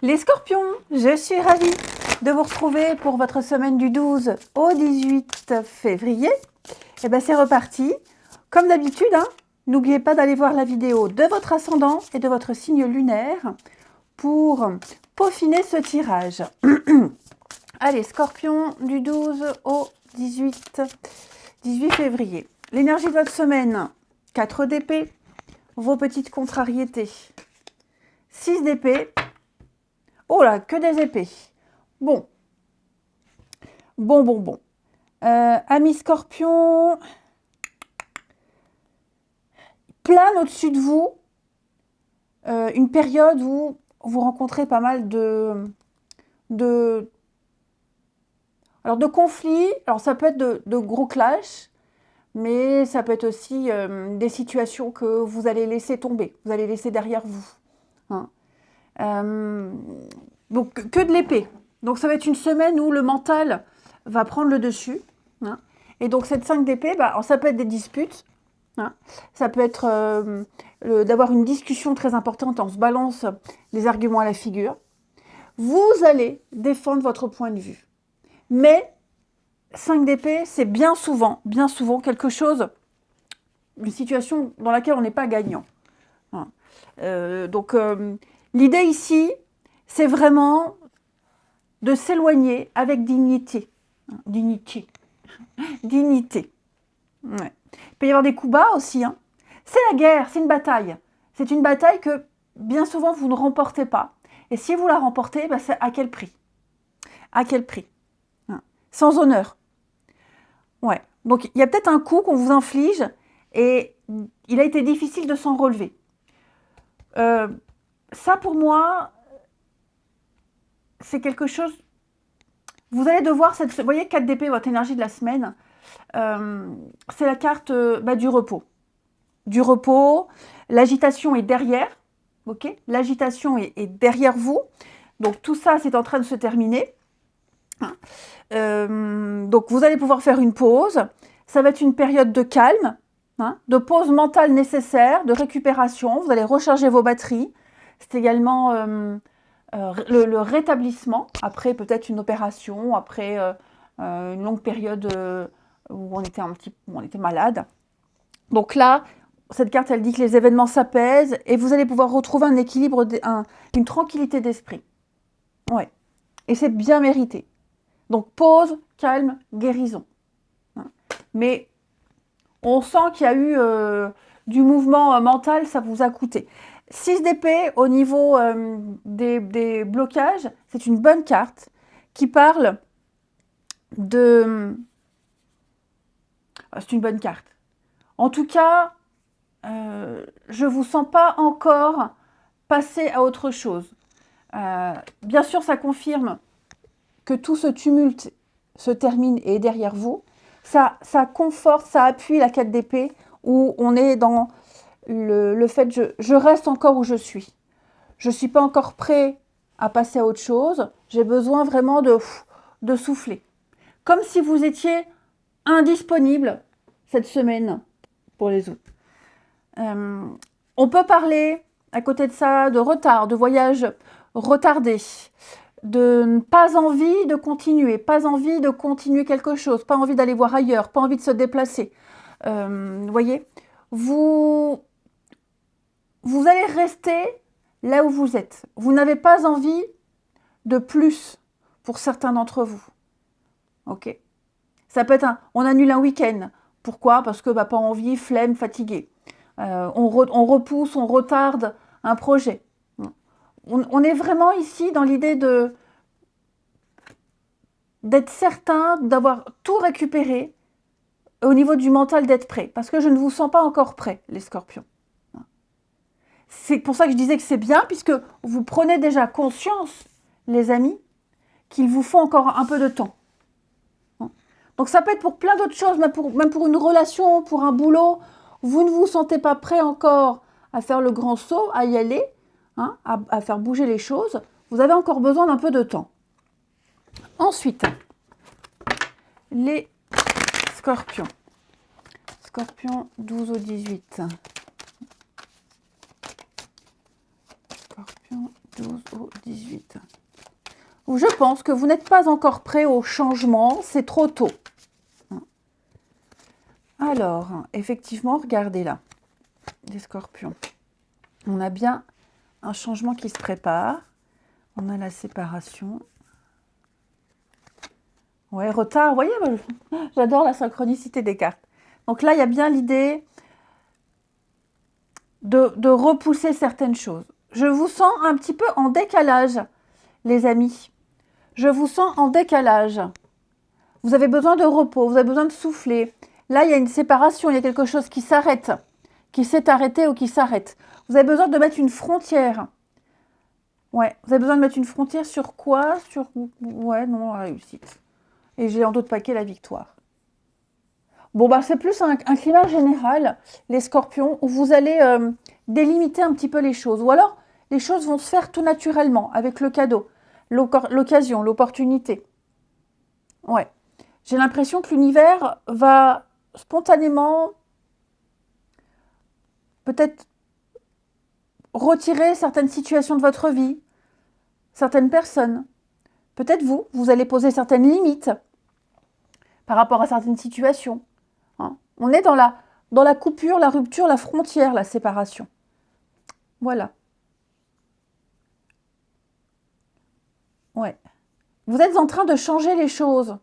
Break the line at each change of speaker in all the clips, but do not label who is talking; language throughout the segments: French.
Les scorpions, je suis ravie de vous retrouver pour votre semaine du 12 au 18 février. Et bien c'est reparti. Comme d'habitude, n'oubliez pas d'aller voir la vidéo de votre ascendant et de votre signe lunaire pour peaufiner ce tirage. Allez, scorpion du 12 au 18 février. L'énergie de votre semaine, 4 d'épée, vos petites contrariétés. 6 d'épée. Oh là, que des épées. Bon. Amis scorpion, plane au-dessus de vous une période où vous rencontrez pas mal de conflits. Alors ça peut être de gros clashs, mais ça peut être aussi des situations que vous allez laisser tomber, vous allez laisser derrière vous. Donc que de l'épée. Donc ça va être une semaine où le mental va prendre le dessus. Et donc cette 5 d'épée, ça peut être des disputes. Ça peut être d'avoir une discussion très importante, on se balance des arguments à la figure. Vous allez défendre votre point de vue. Mais 5 d'épée, c'est bien souvent quelque chose, une situation dans laquelle on n'est pas gagnant. L'idée ici, c'est vraiment de s'éloigner avec dignité. Dignité. Ouais. Il peut y avoir des coups bas aussi. C'est la guerre, c'est une bataille. C'est une bataille que bien souvent vous ne remportez pas. Et si vous la remportez, c'est à quel prix? À quel prix? Sans honneur. Ouais. Donc il y a peut-être un coup qu'on vous inflige et il a été difficile de s'en relever. Ça pour moi, c'est quelque chose... Vous allez devoir... Vous voyez 4 d'épée, votre énergie de la semaine, c'est la carte du repos. Du repos, l'agitation est derrière, ok? L'agitation est derrière vous. Donc tout ça, c'est en train de se terminer. Donc vous allez pouvoir faire une pause. Ça va être une période de calme, de pause mentale nécessaire, de récupération. Vous allez recharger vos batteries. C'est également le rétablissement, après peut-être une opération, après une longue période où on était malade. Donc là, cette carte, elle dit que les événements s'apaisent et vous allez pouvoir retrouver un équilibre, une tranquillité d'esprit. Ouais. Et c'est bien mérité. Donc pause, calme, guérison. Mais on sent qu'il y a eu du mouvement mental, ça vous a coûté. 6 d'épée au niveau des blocages, c'est une bonne carte qui parle de... C'est une bonne carte. En tout cas, je ne vous sens pas encore passer à autre chose. Bien sûr, ça confirme que tout ce tumulte se termine et est derrière vous. Ça conforte, ça appuie la 4 d'épée où on est dans le fait je reste encore où je suis. Je ne suis pas encore prêt à passer à autre chose. J'ai besoin vraiment de souffler. Comme si vous étiez indisponible cette semaine pour les autres. On peut parler, à côté de ça, de retard, de voyage retardé, de pas envie de continuer, pas envie de continuer quelque chose, pas envie d'aller voir ailleurs, pas envie de se déplacer. Vous voyez, vous allez rester là où vous êtes. Vous n'avez pas envie de plus pour certains d'entre vous. Ok? Ça peut être on annule un week-end. Pourquoi? Parce que pas envie, flemme, fatigué. On repousse, on retarde un projet. On est vraiment ici dans l'idée d'être certain d'avoir tout récupéré au niveau du mental, d'être prêt. Parce que je ne vous sens pas encore prêt, les scorpions. C'est pour ça que je disais que c'est bien, puisque vous prenez déjà conscience, les amis, qu'il vous faut encore un peu de temps. Donc ça peut être pour plein d'autres choses, même pour une relation, pour un boulot. Vous ne vous sentez pas prêt encore à faire le grand saut, à y aller, à faire bouger les choses. Vous avez encore besoin d'un peu de temps. Ensuite, les scorpions. Scorpion 12 au 18. Scorpion 12 au 18. Ou je pense que vous n'êtes pas encore prêt au changement, c'est trop tôt. Alors, effectivement, regardez là, les scorpions. On a bien un changement qui se prépare. On a la séparation. Ouais, retard, vous voyez, j'adore la synchronicité des cartes. Donc là, il y a bien l'idée de repousser certaines choses. Je vous sens un petit peu en décalage, les amis. Je vous sens en décalage. Vous avez besoin de repos, vous avez besoin de souffler. Là, il y a une séparation, il y a quelque chose qui s'arrête, qui s'est arrêté ou qui s'arrête. Vous avez besoin de mettre une frontière. Ouais, vous avez besoin de mettre une frontière sur quoi? Sur, ouais, non, la réussite. Et j'ai en d'autres paquets la victoire. Bon, bah, c'est plus un climat général, les scorpions, où vous allez délimiter un petit peu les choses. Ou alors, les choses vont se faire tout naturellement, avec le cadeau, l'occasion, l'opportunité. Ouais. J'ai l'impression que l'univers va spontanément peut-être retirer certaines situations de votre vie, certaines personnes. Peut-être vous allez poser certaines limites par rapport à certaines situations. Hein. On est dans la coupure, la rupture, la frontière, la séparation. Voilà. Ouais. Vous êtes en train de changer les choses.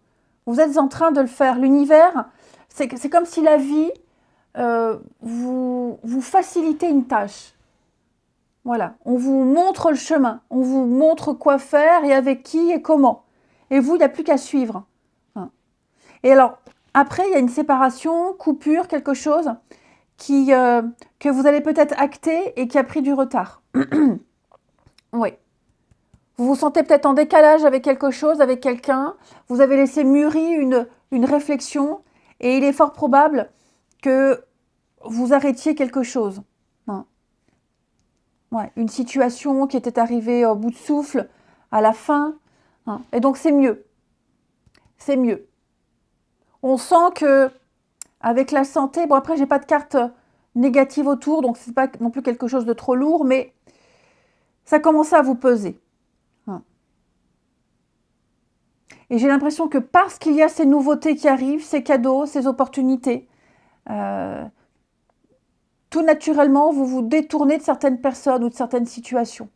Vous êtes en train de le faire. L'univers, c'est comme si la vie vous facilitez une tâche. Voilà, on vous montre le chemin, on vous montre quoi faire et avec qui et comment. Et vous, il n'y a plus qu'à suivre. Hein. Et alors, après, il y a une séparation, coupure, quelque chose que vous allez peut-être acter et qui a pris du retard. Oui. Vous vous sentez peut-être en décalage avec quelque chose, avec quelqu'un. Vous avez laissé mûrir une réflexion et il est fort probable que vous arrêtiez quelque chose. Hein. Ouais, une situation qui était arrivée au bout de souffle, à la fin. Hein. Et donc, c'est mieux. C'est mieux. On sent que avec la santé, bon après, j'ai pas de carte négative autour, donc c'est pas non plus quelque chose de trop lourd, mais ça commence à vous peser. Hein. Et j'ai l'impression que parce qu'il y a ces nouveautés qui arrivent, ces cadeaux, ces opportunités, tout naturellement, vous vous détournez de certaines personnes ou de certaines situations.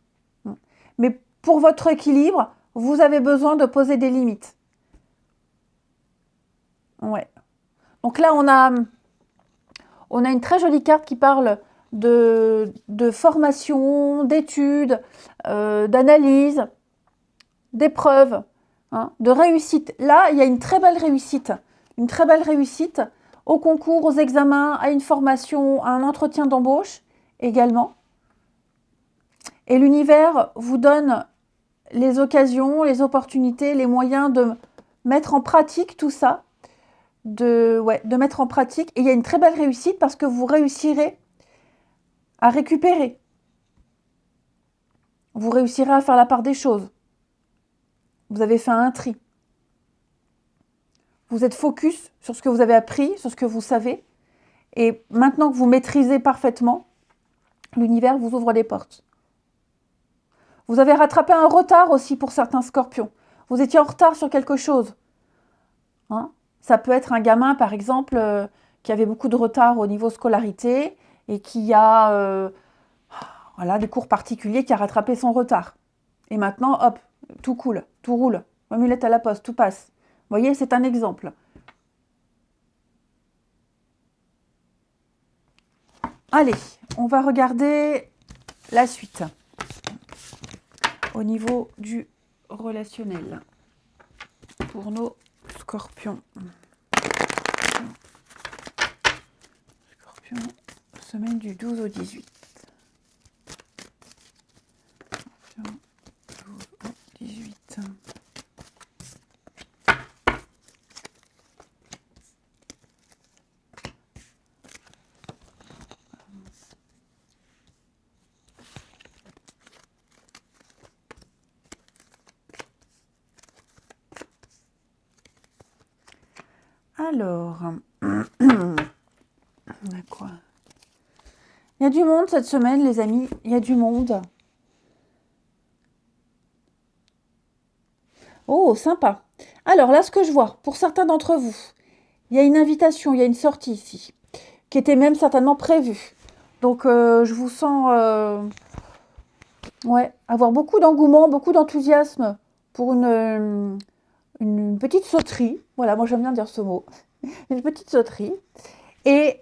Mais pour votre équilibre, vous avez besoin de poser des limites. Ouais. Donc là, on a une très jolie carte qui parle de formation, d'études, d'analyse, d'épreuves, hein, de réussite. Là, il y a une très belle réussite. Une très belle réussite au concours, aux examens, à une formation, à un entretien d'embauche également. Et l'univers vous donne les occasions, les opportunités, les moyens de mettre en pratique tout ça, de mettre en pratique. Et il y a une très belle réussite parce que vous réussirez à récupérer. Vous réussirez à faire la part des choses. Vous avez fait un tri. Vous êtes focus sur ce que vous avez appris, sur ce que vous savez. Et maintenant que vous maîtrisez parfaitement, l'univers vous ouvre des portes. Vous avez rattrapé un retard aussi pour certains scorpions. Vous étiez en retard sur quelque chose. Hein? Ça peut être un gamin, par exemple, qui avait beaucoup de retard au niveau scolarité et qui a des cours particuliers, qui a rattrapé son retard. Et maintenant, hop, tout coule, tout roule. Amulette à la poste, tout passe. Vous voyez, c'est un exemple. Allez, on va regarder la suite. Au niveau du relationnel. Pour nos scorpions. Scorpion, semaine du 12 au 18. Scorpion, 12 au 18. Alors, on a quoi? Il y a du monde cette semaine, les amis. Il y a du monde. Oh, sympa. Alors là, ce que je vois, pour certains d'entre vous, il y a une invitation, il y a une sortie ici, qui était même certainement prévue. Donc, je vous sens ouais, avoir beaucoup d'engouement, beaucoup d'enthousiasme pour une petite sauterie. Voilà, moi j'aime bien dire ce mot. Une petite sauterie. Et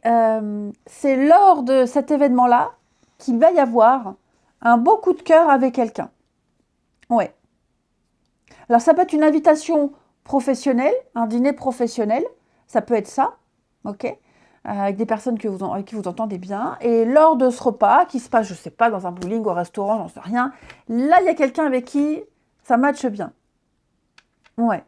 c'est lors de cet événement-là qu'il va y avoir un beau coup de cœur avec quelqu'un. Ouais. Alors ça peut être une invitation professionnelle, un dîner professionnel, ça peut être ça, ok, avec des personnes avec qui vous entendez bien. Et lors de ce repas, qui se passe, je ne sais pas, dans un bowling, au restaurant, j'en sais rien, là, il y a quelqu'un avec qui ça matche bien. Ouais.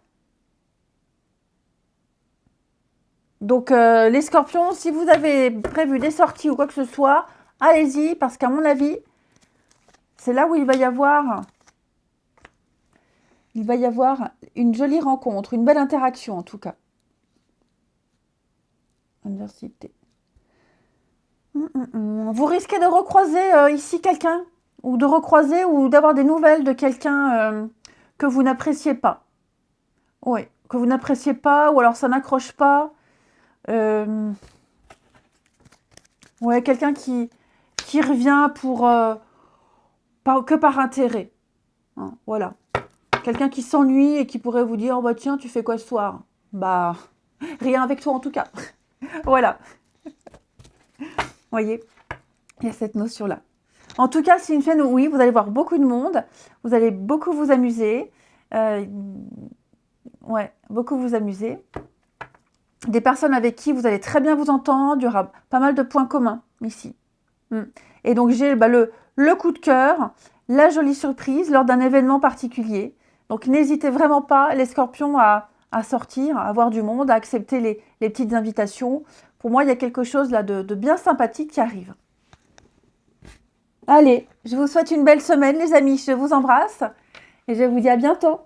Donc, les scorpions, si vous avez prévu des sorties ou quoi que ce soit, allez-y, parce qu'à mon avis, c'est là où il va y avoir une jolie rencontre, une belle interaction en tout cas. Université. Vous risquez de recroiser ici quelqu'un, ou de recroiser, ou d'avoir des nouvelles de quelqu'un que vous n'appréciez pas. Oui, que vous n'appréciez pas, ou alors ça n'accroche pas. Ouais, quelqu'un qui revient pour que par intérêt. Hein, voilà. Quelqu'un qui s'ennuie et qui pourrait vous dire, oh bah tiens, tu fais quoi ce soir? Bah, rien avec toi en tout cas. Voilà. Voyez, il y a cette notion-là. En tout cas, c'est une chaîne où, oui, vous allez voir beaucoup de monde, vous allez beaucoup vous amuser. Ouais, beaucoup vous amuser. Des personnes avec qui vous allez très bien vous entendre, il y aura pas mal de points communs ici. Et donc, j'ai le coup de cœur, la jolie surprise lors d'un événement particulier. Donc, n'hésitez vraiment pas, les scorpions, à sortir, à voir du monde, à accepter les petites invitations. Pour moi, il y a quelque chose là de bien sympathique qui arrive. Allez, je vous souhaite une belle semaine, les amis. Je vous embrasse et je vous dis à bientôt.